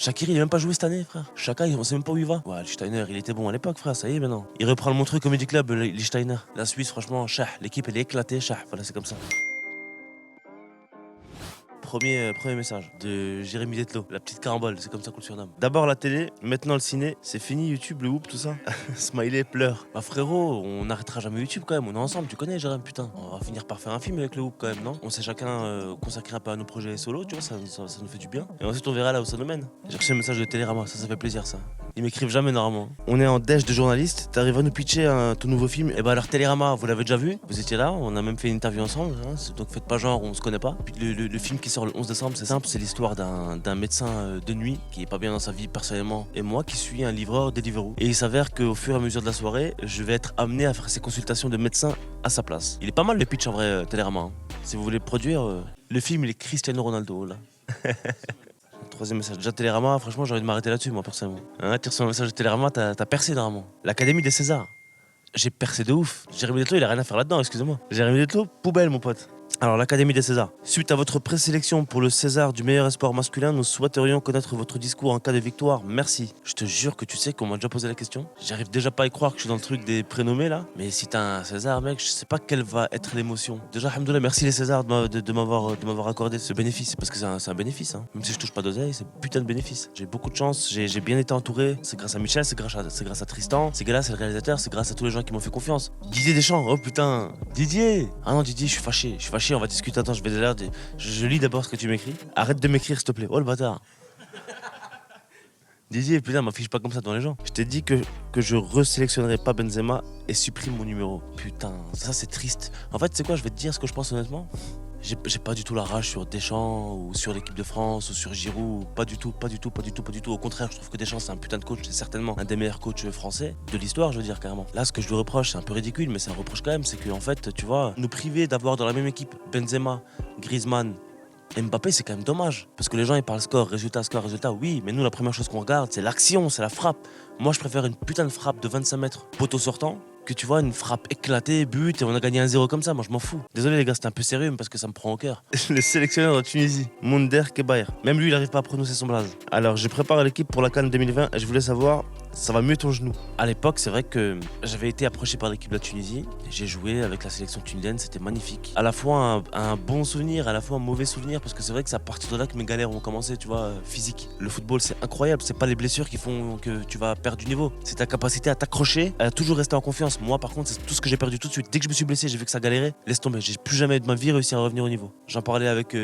Shaqiri, il a même pas joué cette année, frère. Chaka, on sait même pas où il va. Ouais, Lichtsteiner, il était bon à l'époque, frère, ça y est maintenant. Il reprend le Montreux Comedy Club, Lichtsteiner. La Suisse, franchement, chah, l'équipe elle est éclatée, chah, voilà, c'est comme ça. Premier message de Jérémy Detlo, la petite carambole, c'est comme ça qu'on le surnomme. D'abord la télé, maintenant le ciné, c'est fini YouTube, le whoop, tout ça. Smiley pleure. Bah frérot, on n'arrêtera jamais YouTube quand même, on est ensemble, tu connais Jérémy, putain. On va finir par faire un film avec le whoop quand même, non? On s'est chacun consacré un peu à nos projets solo, tu vois, ça nous fait du bien. Et ensuite on verra là où ça nous mène. J'ai reçu un message de Télérama, ça fait plaisir ça. Ils m'écrivent jamais normalement. On est en déj de journalistes, t'arrives à nous pitcher ton nouveau film. Et bah alors Télérama, vous l'avez déjà vu? Vous étiez là, on a même fait une interview ensemble, hein, donc faites pas genre, on se connaît pas. Puis le film qui sort le 11 décembre, c'est simple, c'est l'histoire d'un médecin de nuit qui est pas bien dans sa vie personnellement. Et moi qui suis un livreur Deliveroo. Et il s'avère qu'au fur et à mesure de la soirée, je vais être amené à faire ces consultations de médecin à sa place. Il est pas mal le pitch en vrai, Télérama. Hein. Si vous voulez le produire, le film il est Cristiano Ronaldo là. Troisième message. Déjà Télérama, franchement j'ai envie de m'arrêter là-dessus moi personnellement. Hein, tu reçois un message de Télérama, t'as percé normalement. L'Académie des Césars. J'ai percé de ouf. Jérémy Detlo il a rien à faire là-dedans, excusez-moi. Jérémy Detlo, poubelle mon pote. Alors l'Académie des Césars. Suite à votre présélection pour le César du meilleur espoir masculin, nous souhaiterions connaître votre discours en cas de victoire. Merci. Je te jure que tu sais qu'on m'a déjà posé la question. J'arrive déjà pas à y croire que je suis dans le truc des prénommés là. Mais si t'as un César, mec, je sais pas quelle va être l'émotion. Déjà, alhamdoulilah, merci les Césars de m'avoir accordé ce bénéfice. Parce que c'est un bénéfice. Hein. Même si je touche pas d'oseille, c'est putain de bénéfice. J'ai beaucoup de chance, j'ai bien été entouré. C'est grâce à Michel, c'est grâce à Tristan. Ces gars-là, c'est le réalisateur, c'est grâce à tous les gens qui m'ont fait confiance. Didier Deschamps, oh putain. Didier. Ah non, Didier, je suis fâché, on va discuter. Attends, je lis d'abord ce que tu m'écris. Arrête de m'écrire, s'il te plaît. Oh le bâtard. Didier, putain, m'affiche pas comme ça devant les gens. Je t'ai dit que je resélectionnerai pas Benzema et supprime mon numéro. Putain, ça c'est triste. En fait, c'est quoi, je vais te dire ce que je pense honnêtement. J'ai pas du tout la rage sur Deschamps ou sur l'équipe de France ou sur Giroud. Pas du tout. Au contraire, je trouve que Deschamps c'est un putain de coach. C'est certainement un des meilleurs coachs français de l'histoire, je veux dire carrément. Là, ce que je lui reproche, c'est un peu ridicule, mais c'est un reproche quand même. C'est qu'en fait, tu vois, nous priver d'avoir dans la même équipe Benzema, Griezmann, Mbappé, c'est quand même dommage. Parce que les gens, ils parlent score, résultat, oui. Mais nous, la première chose qu'on regarde, c'est l'action, c'est la frappe. Moi, je préfère une putain de frappe de 25 mètres, poteau sortant, que tu vois, une frappe éclatée, but, et on a gagné 1-0 comme ça. Moi, je m'en fous. Désolé, les gars, c'était un peu sérieux, mais parce que ça me prend au cœur. Le sélectionneur de Tunisie, Mounder Kebair. Même lui, il n'arrive pas à prononcer son blaze. Alors, je prépare l'équipe pour la CAN 2020 et je voulais savoir, ça va mieux ton genou? À l'époque, c'est vrai que j'avais été approché par l'équipe de la Tunisie. J'ai joué avec la sélection tunisienne, c'était magnifique. À la fois un bon souvenir, à la fois un mauvais souvenir, parce que c'est vrai que c'est à partir de là que mes galères ont commencé, tu vois, physique. Le football, c'est incroyable, c'est pas les blessures qui font que tu vas perdre du niveau. C'est ta capacité à t'accrocher, à toujours rester en confiance. Moi, par contre, c'est tout ce que j'ai perdu tout de suite. Dès que je me suis blessé, j'ai vu que ça galérait. Laisse tomber, j'ai plus jamais de ma vie réussi à revenir au niveau. J'en parlais avec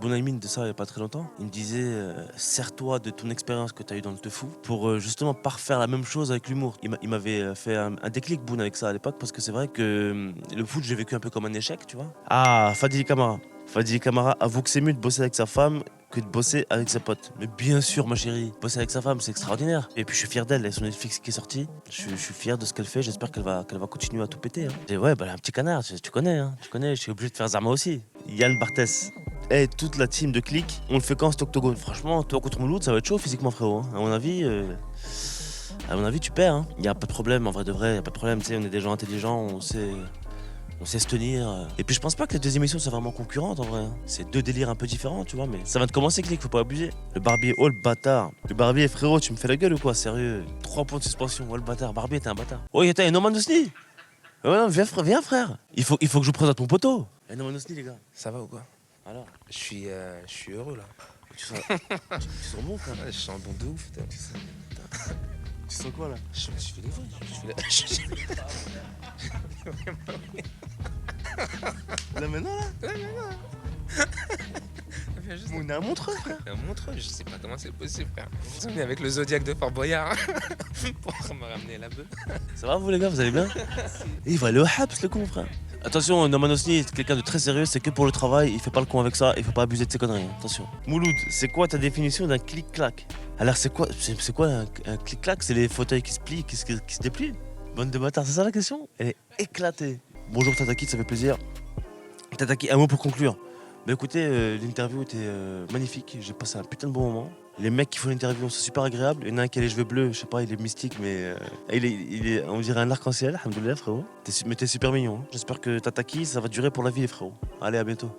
Bonaimin de ça il y a pas très longtemps. Il me disait, sers-toi de ton expérience que tu as eu dans le Teufou pour justement pas refaire la même chose avec l'humour. Il m'avait fait un déclic, Boun, avec ça à l'époque, parce que c'est vrai que le foot, j'ai vécu un peu comme un échec, tu vois. Ah, Fadili Camara. Fadili Camara avoue que c'est mieux de bosser avec sa femme que de bosser avec ses potes. Mais bien sûr, ma chérie, bosser avec sa femme, c'est extraordinaire. Et puis je suis fier d'elle, son Netflix qui est sorti. Je suis fier de ce qu'elle fait, j'espère qu'elle va continuer à tout péter. Hein. Et ouais, bah, un petit canard, tu connais, hein. Je suis obligé de faire Zama aussi. Yann Barthès. Et toute la team de Click, on le fait quand cet octogone? Franchement, toi contre Mouloud, ça va être chaud physiquement, frérot. Hein. À mon avis, tu perds. Hein. Y a pas de problème, en vrai de vrai, y a pas de problème. Tu sais, on est des gens intelligents, on sait se tenir. Et puis je pense pas que les deux émissions soient vraiment concurrentes en vrai. Hein. C'est deux délires un peu différents, tu vois, mais ça va te commencer, Click, faut pas abuser. Le Barbier, oh le bâtard. Le Barbier, frérot, tu me fais la gueule ou quoi? Sérieux? 3 points de suspension, oh le bâtard. Barbier, t'es un bâtard. Oh, t'as Noman Ousni. Ouais, non, viens, frère. Il faut que je vous présente ton poteau. Noman Ousni, les gars. Ça va ou quoi? Alors, je suis heureux là. Tu sens bon, frère. Ouais, je sens bon de ouf. Tu sens quoi là? Je me suis fait des fois. Là maintenant là? Ouais, mais On est un montreux, frère. Un montreux, je sais pas comment c'est possible, frère. On est avec le Zodiac de Fort Boyard pour me ramener la bœuf. Ça va vous les gars, vous allez bien? Et il va aller au Habs le con, frère. Attention, Norman Osni est quelqu'un de très sérieux, c'est que pour le travail, il fait pas le con avec ça, il faut pas abuser de ses conneries, hein. Attention. Mouloud, c'est quoi ta définition d'un clic-clac? Alors c'est quoi un clic-clac? C'est les fauteuils qui se plient, qui se déplient? Bande de bâtards, c'est ça la question? Elle est éclatée. Bonjour Tataki, ça fait plaisir. Tataki, un mot pour conclure. Bah écoutez, l'interview était magnifique, j'ai passé un putain de bon moment. Les mecs qui font l'interview sont super agréables. Il y en a un qui a les cheveux bleus, je sais pas, il est mystique, mais il est, on dirait un arc-en-ciel, alhamdoulilah frérot. Mais t'es super mignon. Hein. J'espère que Tataki, ça va durer pour la vie les frérots. Allez, à bientôt.